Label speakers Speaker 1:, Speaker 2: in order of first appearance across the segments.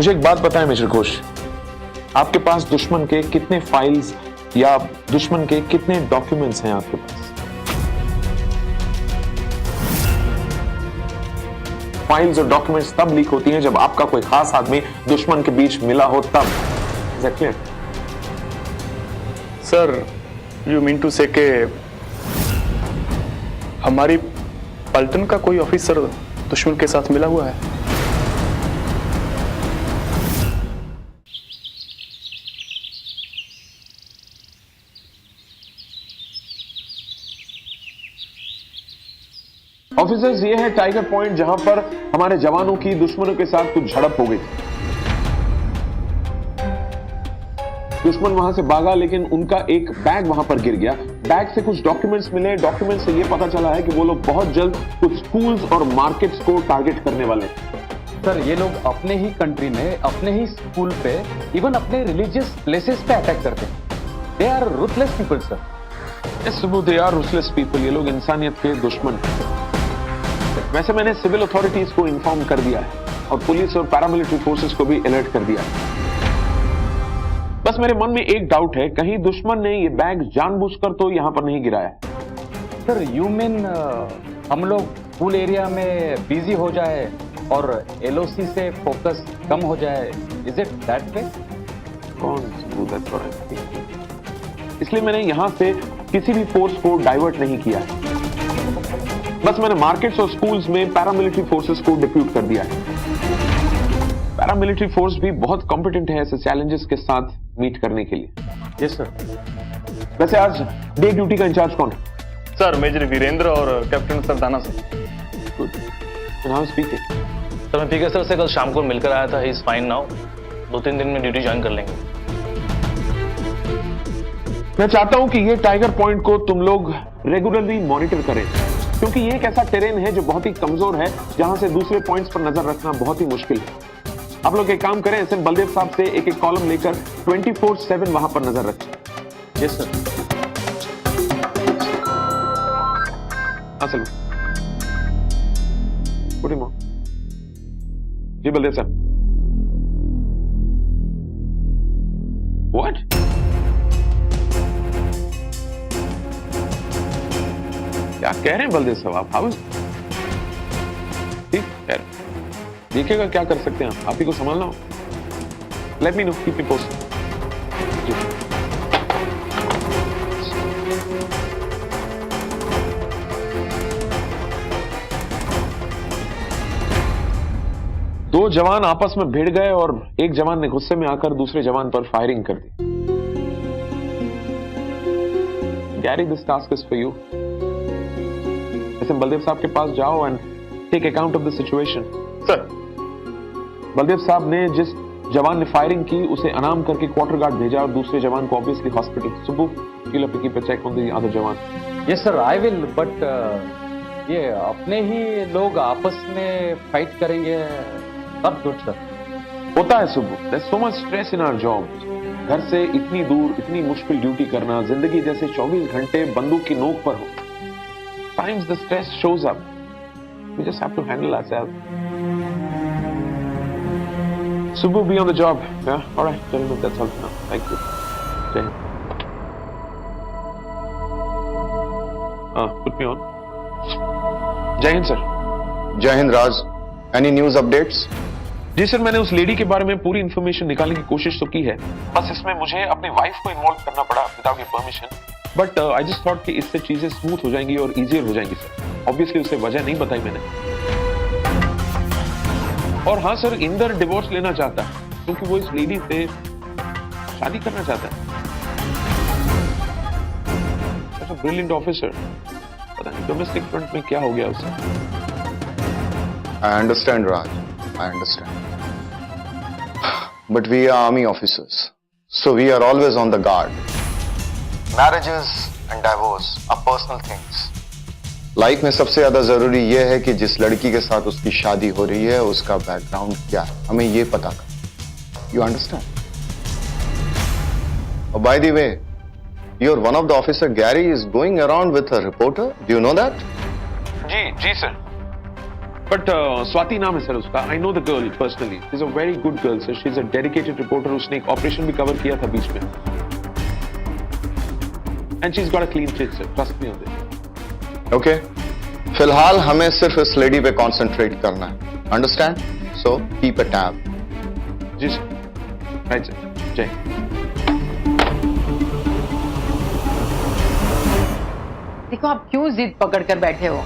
Speaker 1: मुझे एक बात बताएं मिस्टर घोष, आपके पास दुश्मन के कितने फाइल्स या दुश्मन के कितने डॉक्यूमेंट्स हैं आपके पास? फाइल्स और डॉक्यूमेंट्स तब लीक होती हैं जब आपका कोई खास आदमी दुश्मन के बीच मिला हो तब। Is that clear?
Speaker 2: Sir, you mean to say के हमारी पलटन का कोई ऑफिसर दुश्मन के साथ मिला हुआ है?
Speaker 1: ऑफिसर्स, ये है टाइगर पॉइंट जहां पर हमारे जवानों की दुश्मनों के साथ कुछ झड़प हो गई। दुश्मन वहां से भागा, लेकिन उनका एक बैग वहां पर गिर गया। बैग से कुछ डॉक्यूमेंट्स मिले। डॉक्यूमेंट्स से ये पता चला है कि वो लोग बहुत जल्द कुछ स्कूल्स और मार्केट्स को टारगेट करने वाले हैं।
Speaker 3: सर, ये लोग अपने ही कंट्री में, अपने ही स्कूल पे, इवन अपने रिलीजियस प्लेसेस पे अटैक करते हैं। They are ruthless people sir.
Speaker 1: Yes Subu, they are ruthless people. ये लोग इंसानियत के दुश्मन हैं। वैसे मैंने सिविल अथॉरिटीज को इन्फॉर्म कर दिया है और पुलिस और पैरामिलिट्री फोर्सेस को भी अलर्ट कर दिया है। बस मेरे मन में एक डाउट है, कहीं दुश्मन ने ये बैग जानबूझकर तो यहां पर नहीं गिराया?
Speaker 3: सर, यू मीन हम लोग स्कूल एरिया में बिजी हो जाए और एलओसी से फोकस कम हो जाए? Is it that way?
Speaker 1: इसलिए मैंने यहां से किसी भी फोर्स को डाइवर्ट नहीं किया है। बस मैंने मार्केट्स और स्कूल्स में पैरामिलिट्री फोर्सेस को डिप्यूट कर दिया है। पैरामिलिट्री फोर्स भी बहुत कॉम्पिटेंट है ऐसे चैलेंजेस के साथ मीट करने के लिए।
Speaker 3: Yes sir.
Speaker 1: वैसे आज डे ड्यूटी का इंचार्ज कौन है?
Speaker 2: सर, मेजर वीरेंद्र और captain Sardana sir.
Speaker 1: Good. Speaking.
Speaker 4: Sir, मैं पीके सर से कल शाम को मिलकर आया था। ही इज फाइन नाउ। 2-3 दिन में ड्यूटी ज्वाइन कर लेंगे।
Speaker 1: मैं चाहता हूं कि ये टाइगर पॉइंट को तुम लोग रेगुलरली मॉनिटर करें, क्योंकि ये एक ऐसा टेरेन है जो बहुत ही कमजोर है, जहां से दूसरे पॉइंट्स पर नजर रखना बहुत ही मुश्किल है। आप लोग एक काम करें, एसएम बलदेव साहब से एक एक कॉलम लेकर 24/7 वहां पर नजर रखें।
Speaker 3: Yes sir.
Speaker 1: हाँ सर। गुड मॉर्निंग जी बलदेव साहब। व्हाट? क्या कह रहे हैं बलदेव साहब आप? हाउ? ठीक है, देखिएगा क्या कर सकते हैं आप ही को संभालना हो। Let me know, keep me posted. दो जवान आपस में भिड़ गए और एक जवान ने गुस्से में आकर दूसरे जवान पर फायरिंग कर दी। Gary, this task is for you. Baldev साहब के पास जाओ and take account of the situation.
Speaker 2: Sir.
Speaker 1: Baldev साहब ने जिस जवान ने फायरिंग की उसे अनाम करके क्वार्टर गार्ड भेजा और दूसरे जवान को obviously hospital. Subbu, you'll have to keep a check on the other जवान।
Speaker 3: Yes sir, I will. But ये अपने ही लोग आपस में फाइट करेंगे तब गुड सर।
Speaker 1: होता है Subbu, there's so much stress in our jobs। घर से इतनी दूर इतनी मुश्किल ड्यूटी करना, जिंदगी जैसे 24 घंटे बंदूक की नोक पर हो। Times the stress shows up. We just have to handle ourselves. Subbu, be on the job. Yeah? All right. Gentlemen, that's all for now. Thank you. Jai Hind. Put me on. Jai Hind, sir.
Speaker 5: Jai Hind Raj. Any news updates?
Speaker 1: जी sir, मैंने उस lady के बारे में पूरी information निकालने की कोशिश तो की है, बस इसमें मुझे अपनी वाइफ को इन्वॉल्व करना पड़ा without your permission. But I just thought कि इससे चीजें स्मूथ हो जाएंगी और इजियर हो जाएंगी सर। ऑब्वियसली उसे वजह नहीं बताई मैंने। और हाँ सर, इंदर डिवोर्स लेना चाहता है क्योंकि वो इस लेडी से शादी करना चाहता है। ब्रिलियंट ऑफिसर, पता नहीं डोमेस्टिक फ्रंट में क्या हो गया उसे।
Speaker 5: I understand Raj, I understand, but we are army officers, so we are always on the guard. Marriages and divorce are personal things. Life में सबसे ज्यादा जरूरी यह है कि जिस लड़की के साथ उसकी शादी हो रही है उसका बैकग्राउंड क्या है, हमें यह पता कर। You understand? और by the way, your one of the officer Gary is going around with a reporter. Do you know that?
Speaker 1: जी सर। बट स्वाति नाम है सर उसका. I know the girl personally. She is a very good girl sir. She is a dedicated reporter. उसने एक operation भी cover किया था बीच में. And she is got a clean chit sir. Trust me on this.
Speaker 5: Okay, फिलहाल हमें सिर्फ इस लेडी पे कंसंट्रेट करना है. Understand? So keep a tab.
Speaker 1: जी सर. Right sir. जय.
Speaker 6: देखो आप क्यों जिद पकड़ कर बैठे हो.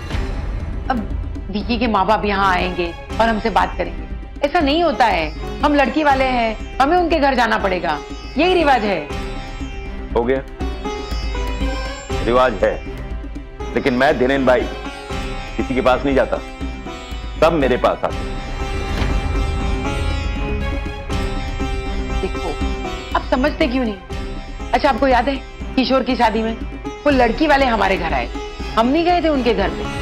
Speaker 6: अब विकी के माँ बाप यहाँ आएंगे और हमसे बात करेंगे. ऐसा नहीं होता है. हम लड़की वाले हैं, हमें उनके घर जाना पड़ेगा. यही रिवाज है.
Speaker 7: हो गया, रिवाज है. लेकिन मैं दिनेन भाई किसी के पास नहीं जाता, सब मेरे पास आते.
Speaker 6: देखो आप समझते क्यों नहीं. अच्छा आपको याद है किशोर की शादी में वो लड़की वाले हमारे घर आए, हम नहीं गए थे उनके घर पे.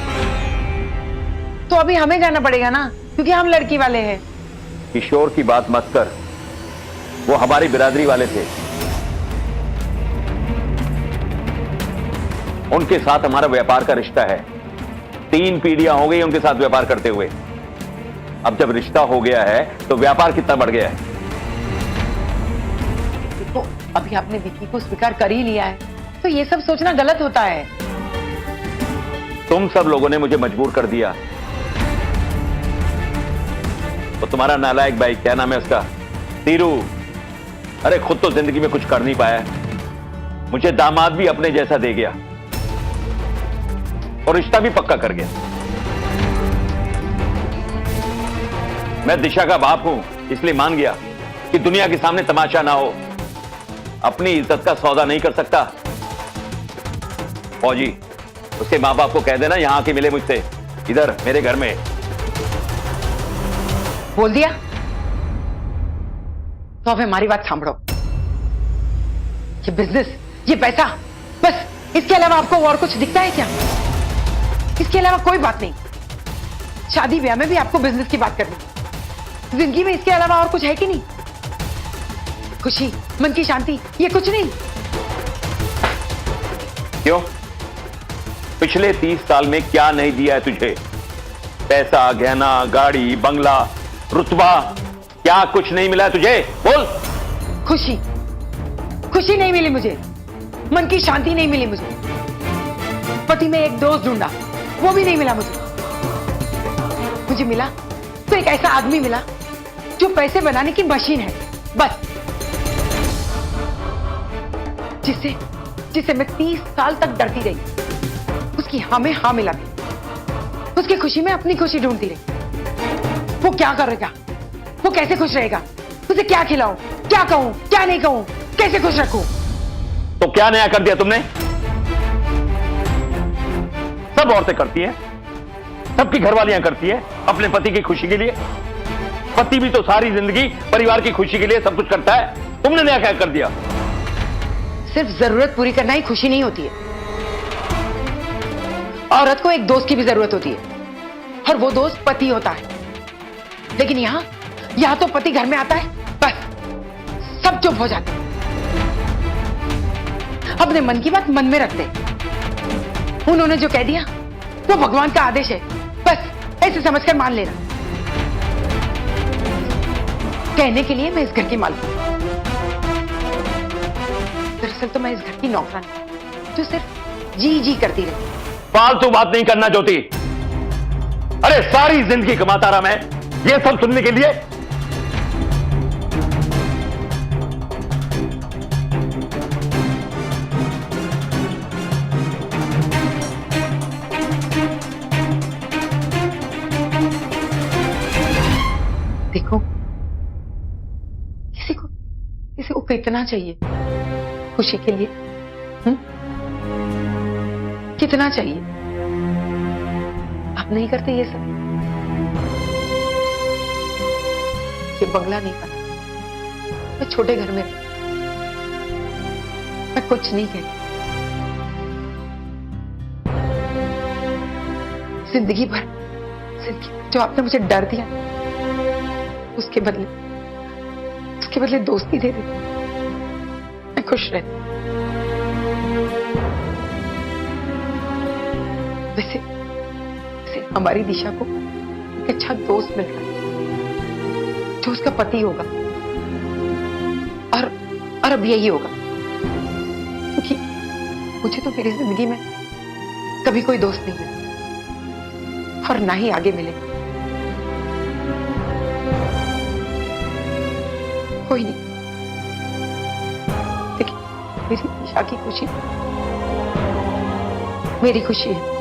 Speaker 6: तो अभी हमें जाना पड़ेगा ना, क्योंकि हम लड़की वाले हैं.
Speaker 7: किशोर की बात मत कर, वो हमारी बिरादरी वाले थे. उनके साथ हमारा व्यापार का रिश्ता है. 3 पीढ़ियां हो गई उनके साथ व्यापार करते हुए. अब जब रिश्ता हो गया है तो व्यापार कितना बढ़ गया है.
Speaker 6: देखो अभी आपने विकी को स्वीकार कर ही लिया है, तो ये सब सोचना गलत होता है.
Speaker 7: तुम सब लोगों ने मुझे मजबूर कर दिया. तो तुम्हारा नालायक भाई, क्या नाम है उसका, तीरू, अरे खुद तो जिंदगी में कुछ कर नहीं पाया, मुझे दामाद भी अपने जैसा दे गया और रिश्ता भी पक्का कर गया. मैं दिशा का बाप हूं, इसलिए मान गया कि दुनिया के सामने तमाशा ना हो. अपनी इज्जत का सौदा नहीं कर सकता. फौजी, उसके मां बाप को कह देना यहां आके मिले मुझसे, इधर मेरे घर में.
Speaker 6: बोल दिया. तो अब हमारी बात सांभो. ये बिजनेस, ये पैसा, बस इसके अलावा आपको और कुछ दिखता है क्या. इसके अलावा कोई बात नहीं. शादी ब्याह में भी आपको बिजनेस की बात करनी है. जिंदगी में इसके अलावा और कुछ है कि नहीं. खुशी, मन की शांति, ये कुछ नहीं.
Speaker 7: क्यों? पिछले 30 साल में क्या नहीं दिया है तुझे. पैसा, गहना, गाड़ी, बंगला, रुतबा, क्या कुछ नहीं मिला है तुझे. बोल.
Speaker 6: खुशी, खुशी नहीं मिली मुझे. मन की शांति नहीं मिली मुझे. पति में एक दोस्त ढूंढा, वो भी नहीं मिला मुझे. मुझे मिला तो एक ऐसा आदमी मिला जो पैसे बनाने की मशीन है, बस. जिससे मैं 30 साल तक डरती रही. उसकी हाँ में हाँ मिलाती, उसकी खुशी में अपनी खुशी ढूंढती रही. वो क्या करेगा, वो कैसे खुश रहेगा, उसे क्या खिलाऊं, क्या कहूं, क्या नहीं कहूं, कैसे खुश रखूं.
Speaker 7: तो क्या नया कर दिया तुमने. सब औरतें करती हैं, सबकी घरवालियां करती है अपने पति की खुशी के लिए. पति भी तो सारी जिंदगी परिवार की खुशी के लिए सब कुछ करता है. तुमने नया क्या कर दिया.
Speaker 6: सिर्फ जरूरत पूरी करना ही खुशी नहीं होती है. औरत को एक दोस्त की भी जरूरत होती है, और वो दोस्त पति होता है. लेकिन यहां तो पति घर में आता है, बस सब चुप हो जाते. अपने मन की बात मन में रखते. उन्होंने जो कह दिया वो भगवान का आदेश है, बस ऐसे समझकर मान लेना. कहने के लिए मैं इस घर की मालकिन हूं. दरअसल तो मैं इस घर की नौकरानी जो सिर्फ जी जी करती रही.
Speaker 7: फालतू बात नहीं करना ज्योति. अरे सारी जिंदगी कमाता रहा मैं ये सब सुनने के लिए.
Speaker 6: देखो किसी को कितना चाहिए खुशी के लिए. कितना चाहिए. आप नहीं करते ये सब. ये बंगला नहीं बना, मैं छोटे घर में रहती, मैं कुछ नहीं कहती. जिंदगी भर जो आपने मुझे डर दिया, उसके बदले दोस्ती दे देती, मैं खुश रहती. वैसे हमारी दिशा को एक अच्छा दोस्त मिल रहा है जो उसका पति होगा, और अब यही होगा, क्योंकि मुझे तो मेरी जिंदगी में कभी कोई दोस्त नहीं मिला और ना ही आगे मिलेगा। कोई नहीं, देखिए मेरी ईशा की खुशी मेरी खुशी है।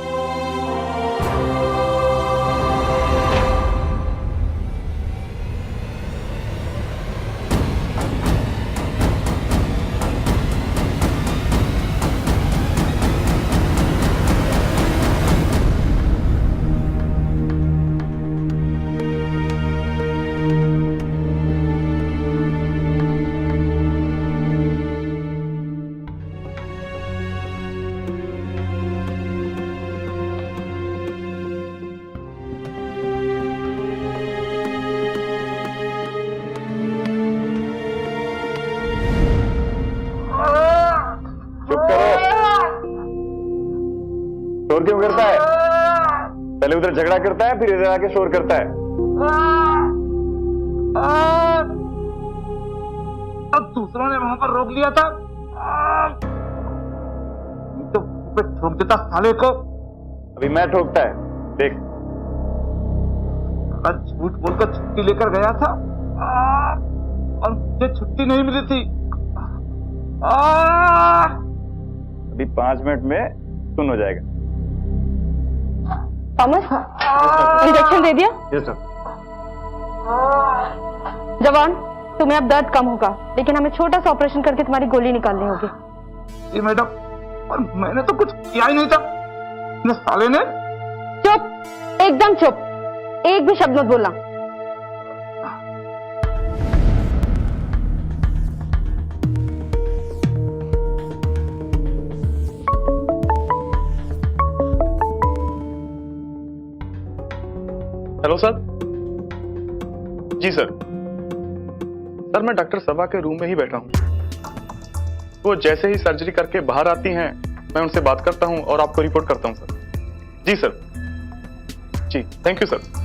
Speaker 5: शोर क्यों करता है? पहले उधर झगड़ा करता है, फिर इधर आके शोर करता है।
Speaker 8: अब दूसरों ने वहां पर रोक लिया था, तो ठोक देता साले को।
Speaker 5: अभी मैं ठोकता है, देख।
Speaker 8: आज झूठ बोलकर छुट्टी लेकर गया था और मुझे छुट्टी नहीं मिली थी।
Speaker 5: अभी 5 मिनट में सुन हो जाएगा।
Speaker 9: थॉमस, इंजेक्शन दे दिया?
Speaker 5: Yes sir.
Speaker 9: जवान, तुम्हें अब दर्द कम होगा, लेकिन हमें छोटा सा ऑपरेशन करके तुम्हारी गोली निकालनी होगी।
Speaker 8: जी मैडम, और मैंने तो कुछ किया ही नहीं था। इस साले ने।
Speaker 9: चुप, एकदम चुप, एक भी शब्द मत बोलना।
Speaker 2: Hello sir. जी सर। सर मैं डॉक्टर सबा के रूम में ही बैठा हूँ। वो जैसे ही सर्जरी करके बाहर आती हैं, मैं उनसे बात करता हूँ और आपको रिपोर्ट करता हूँ सर। जी सर। जी, thank you sir.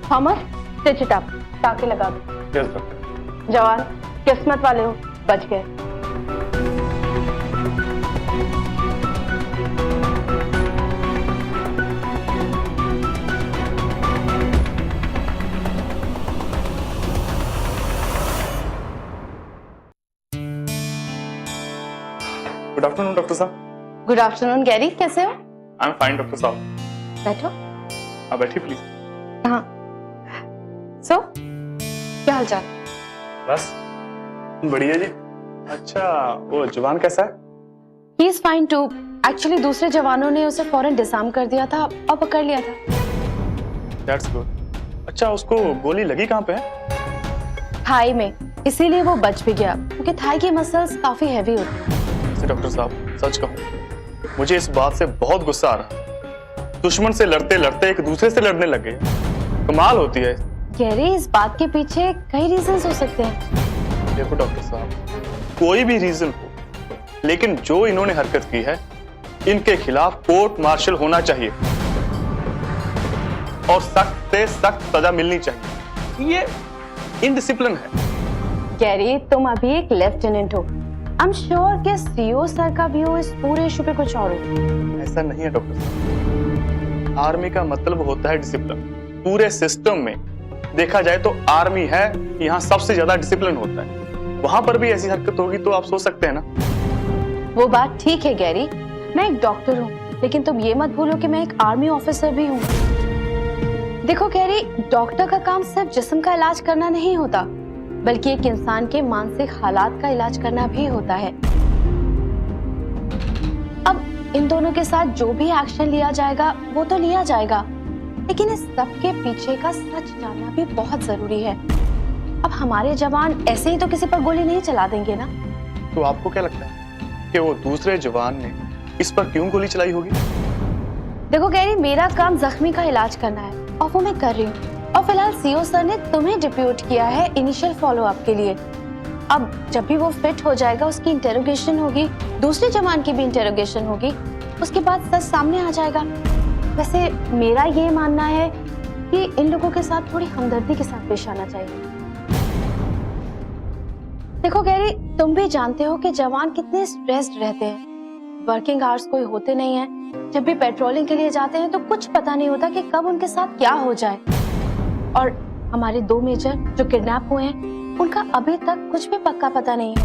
Speaker 9: Thomas, stitch it up, टाके लगा दो।
Speaker 2: Yes doctor.
Speaker 9: जवान, किस्मत वाले हो, बच गए।
Speaker 2: गुड आफ्टरनून डॉक्टर साहब।
Speaker 9: गुड आफ्टरनून गैरी, कैसे हो?
Speaker 2: आई एम फाइन डॉक्टर साहब।
Speaker 9: बैठो।
Speaker 2: आप बैठिए प्लीज।
Speaker 9: हाँ। सो, क्या हाल चाल?
Speaker 2: बस बढ़िया जी। अच्छा, वो जवान कैसा है?
Speaker 9: He is fine too. Actually दूसरे जवानों ने उसे फौरन डिसआर्म कर दिया था और पकड़ लिया था।
Speaker 2: That's good. अच्छा, उसको गोली लगी कहाँ पे है?
Speaker 9: थाई में, इसीलिए वो बच भी गया, क्योंकि थाई के मसल्स काफी हैवी होते हैं।
Speaker 2: डॉक्टर साहब सच कहूं, मुझे इस बात से बहुत गुस्सा आ रहा है। दुश्मन से लड़ते लड़ते एक दूसरे से लड़ने लग गए। कमाल होती है।
Speaker 9: गैरी, इस बात के पीछे कई रीजंस हो सकते हैं।
Speaker 2: देखो डॉक्टर साहब, कोई भी रीजन हो, लेकिन जो इन्होंने हरकत की है, इनके खिलाफ कोर्ट मार्शल होना चाहिए और सख्त से सख्त सजा मिलनी चाहिए। ये इनडिसिप्लिन है।
Speaker 9: गैरी, तुम अभी एक लेफ्टिनेंट हो। आई एम श्योर कि सीओ सर का व्यू इस पूरे इशू पे कुछ और हो।
Speaker 2: ऐसा नहीं है डॉक्टर साहब। आर्मी का मतलब होता है डिसिप्लिन। पूरे सिस्टम में देखा जाए तो आर्मी है, यहाँ सबसे ज्यादा डिसिप्लिन होता है। वहां पर भी ऐसी हरकत होगी तो आप सोच सकते हैं ना।
Speaker 9: वो बात ठीक है गैरी, मैं एक डॉक्टर हूँ, लेकिन तुम ये मत भूलो कि मैं एक आर्मी ऑफिसर भी हूँ। देखो गैरी, डॉक्टर का काम सिर्फ जिस्म का इलाज करना नहीं होता, बल्कि एक इंसान के मानसिक हालात का इलाज करना भी होता है। अब इन दोनों के साथ जो भी एक्शन लिया जाएगा वो तो लिया जाएगा, लेकिन इस सब के पीछे का सच जानना भी बहुत जरूरी है। अब हमारे जवान ऐसे ही तो किसी पर गोली नहीं चला देंगे ना।
Speaker 2: तो आपको क्या लगता है कि वो दूसरे जवान ने इस पर क्यों गोली चलाई होगी?
Speaker 9: देखो गैरी, मेरा काम जख्मी का इलाज करना है और वो मैं कर रही हूँ। और फिलहाल सीओ सर ने तुम्हें डिप्यूट किया है इनिशियल फॉलोअप के लिए। अब जब भी वो फिट हो जाएगा, उसकी इंटेरोगेशन होगी, दूसरे जवान की भी इंटेरोगेशन होगी, उसके बाद सच सामने आ जाएगा। वैसे मेरा ये मानना है कि इन लोगों के साथ थोड़ी हमदर्दी के साथ पेश आना चाहिए। देखो गैरी, तुम भी जानते हो कि जवान कितने स्ट्रेस्ड रहते हैं। वर्किंग आवर्स कोई होते नहीं है। जब भी पेट्रोलिंग के लिए जाते हैं तो कुछ पता नहीं होता कि कब उनके साथ क्या हो जाए। और हमारे 2 मेजर जो किडनैप हुए हैं, उनका अभी तक कुछ भी पक्का पता नहीं है।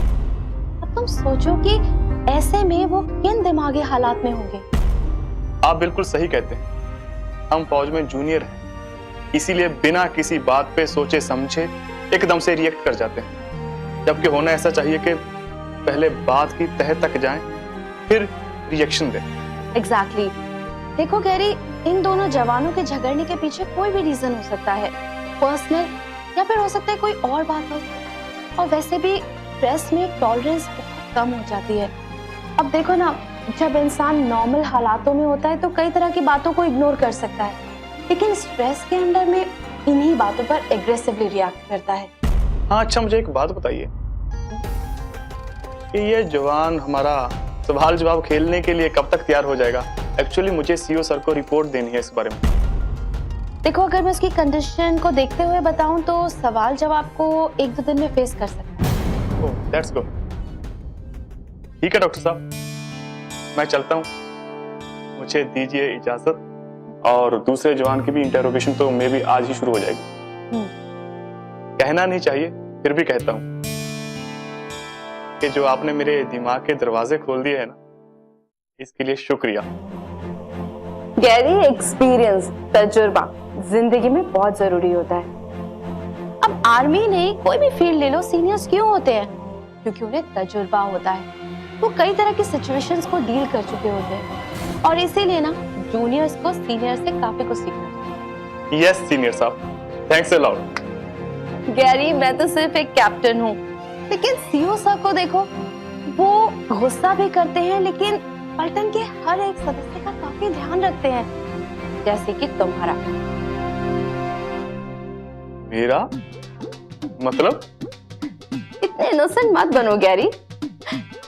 Speaker 9: अब तुम सोचो कि ऐसे में वो किन दिमागी हालात में होंगे।
Speaker 2: आप बिल्कुल सही कहते हैं। हम फौज में जूनियर हैं, इसीलिए बिना किसी बात पे सोचे समझे एकदम से रिएक्ट कर जाते हैं। जबकि होना ऐसा चाहिए कि पहले बात की तह तक जाएं, फिर रिएक्शन दें।
Speaker 9: एग्जैक्टली। देखो गैरी, इन दोनों जवानों के झगड़ने के पीछे कोई भी रीजन हो सकता है, पर्सनल या फिर हो सकता है कोई और बात हो। और वैसे भी स्ट्रेस में टॉलरेंस बहुत कम हो जाती है। अब देखो ना, जब इंसान नॉर्मल हालातों में होता है तो कई तरह की बातों को इग्नोर कर सकता है, लेकिन स्ट्रेस के अंदर में इन्हीं बातों पर एग्रेसिवली रिएक्ट करता है।
Speaker 2: हाँ, अच्छा मुझे एक बात बताइए कि ये जवान हमारा सवाल जवाब खेलने के लिए कब तक तैयार हो जाएगा? एक्चुअली मुझे सीओ सर को रिपोर्ट देनी है इस बारे में।
Speaker 9: देखो, अगर मैं उसकी कंडीशन को देखते हुए बताऊं तो सवाल जवाब को 1-2 दिन में फेस कर सकता है।
Speaker 2: ओह, दैट्स गुड। ठीक है डॉक्टर साहब, मैं चलता हूँ। मुझे दीजिए इजाजत। और दूसरे जवान की भी इंटेरोगेशन तो मे भी आज ही शुरू हो जाएगी। कहना नहीं चाहिए, फिर भी कहता हूँ कि जो आपने मेरे दिमाग के दरवाजे खोल दिए हैं ना, इसके लिए शुक्रिया।
Speaker 9: गैरी, एक्सपीरियंस, तजुर्बा जिंदगी में बहुत जरूरी होता है। अब आर्मी नहीं, कोई भी फील्ड ले लो, सीनियर्स क्यों होते हैं? क्योंकि उन्हें तजुर्बा होता है। वो कई तरह की सिचुएशंस को डील कर चुके होते हैं, और इसीलिए ना जूनियर्स को सीनियर से काफी कुछ सीखना चाहिए।
Speaker 2: यस सीनियर साहब, थैंक्स अ लॉट।
Speaker 9: गैरी, मैं तो सिर्फ एक कैप्टन हूँ, लेकिन सीओ सर को देखो, वो गुस्सा भी करते हैं लेकिन पलटन के हर एक सदस्य का काफी ध्यान रखते हैं, जैसे कि तुम्हारा।
Speaker 2: मेरा मतलब?
Speaker 9: इतने इनोसेंट मत बनो गैरी।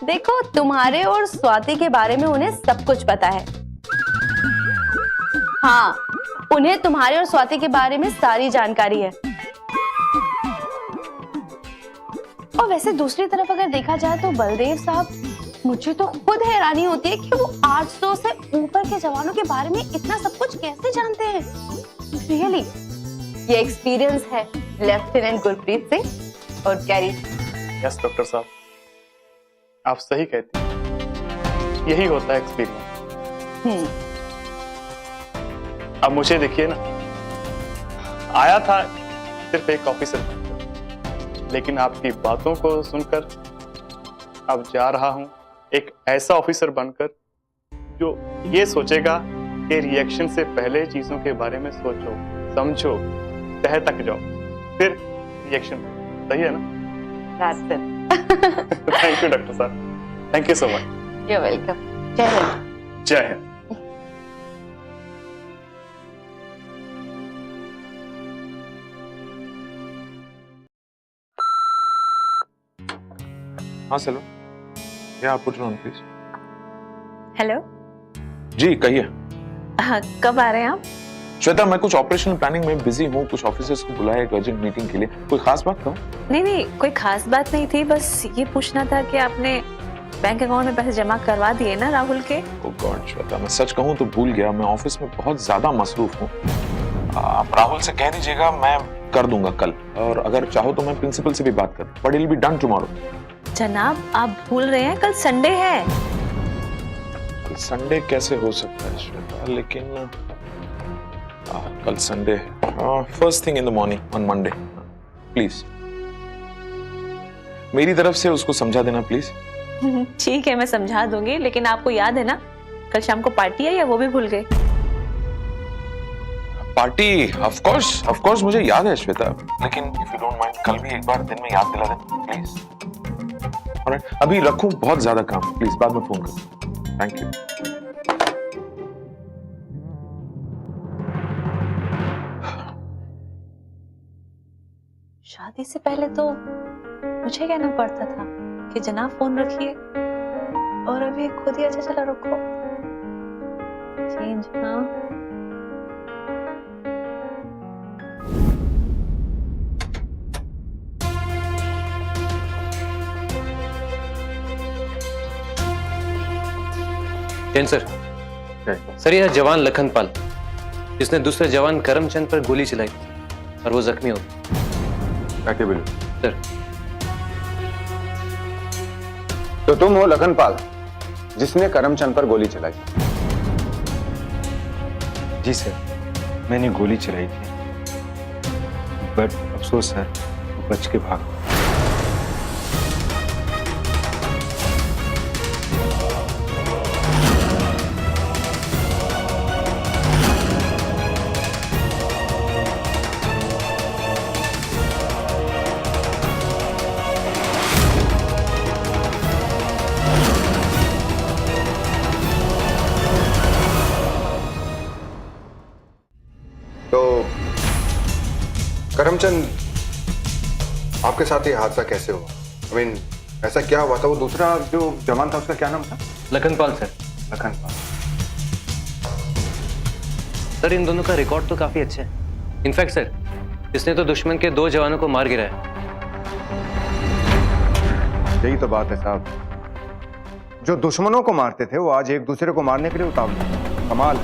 Speaker 9: देखो, तुम्हारे और स्वाति के बारे में उन्हें सब कुछ पता है। हाँ, उन्हें तुम्हारे और स्वाति के बारे में सारी जानकारी है। और वैसे दूसरी तरफ अगर देखा जाए तो बलदेव साहब, मुझे तो खुद हैरानी होती है कि वो 800 से ऊपर के जवानों के बारे में इतना सब कुछ कैसे जानते हैं। रियली, ये एक्सपीरियंस है लेफ्टिनेंट गुरप्रीत सिंह और कैरी।
Speaker 2: यस डॉक्टर साहब, आप सही कहते हैं, यही होता है एक्सपीरियंस। अब मुझे देखिए ना, आया था सिर्फ एक ऑफिसर, लेकिन आपकी बातों को सुनकर अब जा रहा हूं एक ऐसा ऑफिसर बनकर जो ये सोचेगा कि रिएक्शन से पहले चीजों के बारे में सोचो, समझो, तह तक जाओ, फिर रिएक्शन। सही है ना?
Speaker 9: That's it.
Speaker 2: Thank you doctor साहब, thank you so much.
Speaker 9: You're welcome. Jai Hind.
Speaker 2: Jai Hind.
Speaker 1: हाँ सलो, yeah put it on please.
Speaker 10: Hello.
Speaker 1: जी कहिए।
Speaker 10: हाँ, कब आ रहे हैं आप?
Speaker 1: श्वेता, मैं कुछ ऑपरेशनल प्लानिंग में बिजी हूँ, कुछ ऑफिसर्स को बुलाया एक अर्जेंट मीटिंग के लिए। कोई खास बात कहूँ?
Speaker 10: नहीं, कोई खास बात नहीं थी, बस ये पूछना था कि आपने बैंक अकाउंट में पैसे जमा करवा दिए ना राहुल के?
Speaker 1: ओह गॉड श्वेता, मैं सच कहूँ तो भूल गया, मैं ऑफिस में बहुत ज्यादा मसरूफ हूँ। आप राहुल से कह दीजिएगा, मैं कर दूंगा कल, और अगर चाहो तो मैं प्रिंसिपल से भी बात कर, but it will be done tomorrow.
Speaker 10: जनाब, आप भूल रहे हैं कल संडे है।
Speaker 1: संडे कैसे हो सकता है श्वेता, लेकिन कल संडे है। First thing in the morning on Monday, please मेरी तरफ से उसको समझा देना प्लीज।
Speaker 10: ठीक है, मैं समझा दूंगी, लेकिन आपको याद है ना कल शाम को पार्टी है, या वो भी भूल गए?
Speaker 1: पार्टी ऑफ कोर्स मुझे याद है श्वेता, लेकिन इफ यू डोंट माइंड कल भी एक बार दिन में याद दिला देना प्लीज। ऑलराइट, अभी रखूं, बहुत ज्यादा काम, प्लीज बाद में फोन करूं। Thank you.
Speaker 10: शादी से पहले तो मुझे कहना पड़ता था कि जनाब फोन रखिए, और अभी खुद ही अच्छा चला रखो। चेंज ना।
Speaker 11: जैन सर, सर यह जवान लखनपाल जिसने दूसरे जवान करमचंद पर गोली चलाई और वो जख्मी हो गया। सर,
Speaker 5: तो तुम हो लखनपाल जिसने करमचंद पर गोली चलाई?
Speaker 12: जी सर, मैंने गोली चलाई थी, बट अफसोस सर वो बच के भाग गया।
Speaker 5: तो करमचंद, आपके साथ ये हादसा कैसे हुआ? I mean, ऐसा क्या हुआ था? वो दूसरा जो जवान था उसका क्या नाम था?
Speaker 11: लखनपाल सर।
Speaker 5: लखनपाल।
Speaker 11: सर इन दोनों का रिकॉर्ड तो काफी अच्छा है। इनफैक्ट सर, इसने तो दुश्मन के 2 जवानों को मार गिराया।
Speaker 5: यही तो बात है साहब, जो दुश्मनों को मारते थे वो आज एक दूसरे को मारने के लिए उतावले हैं। कमाल।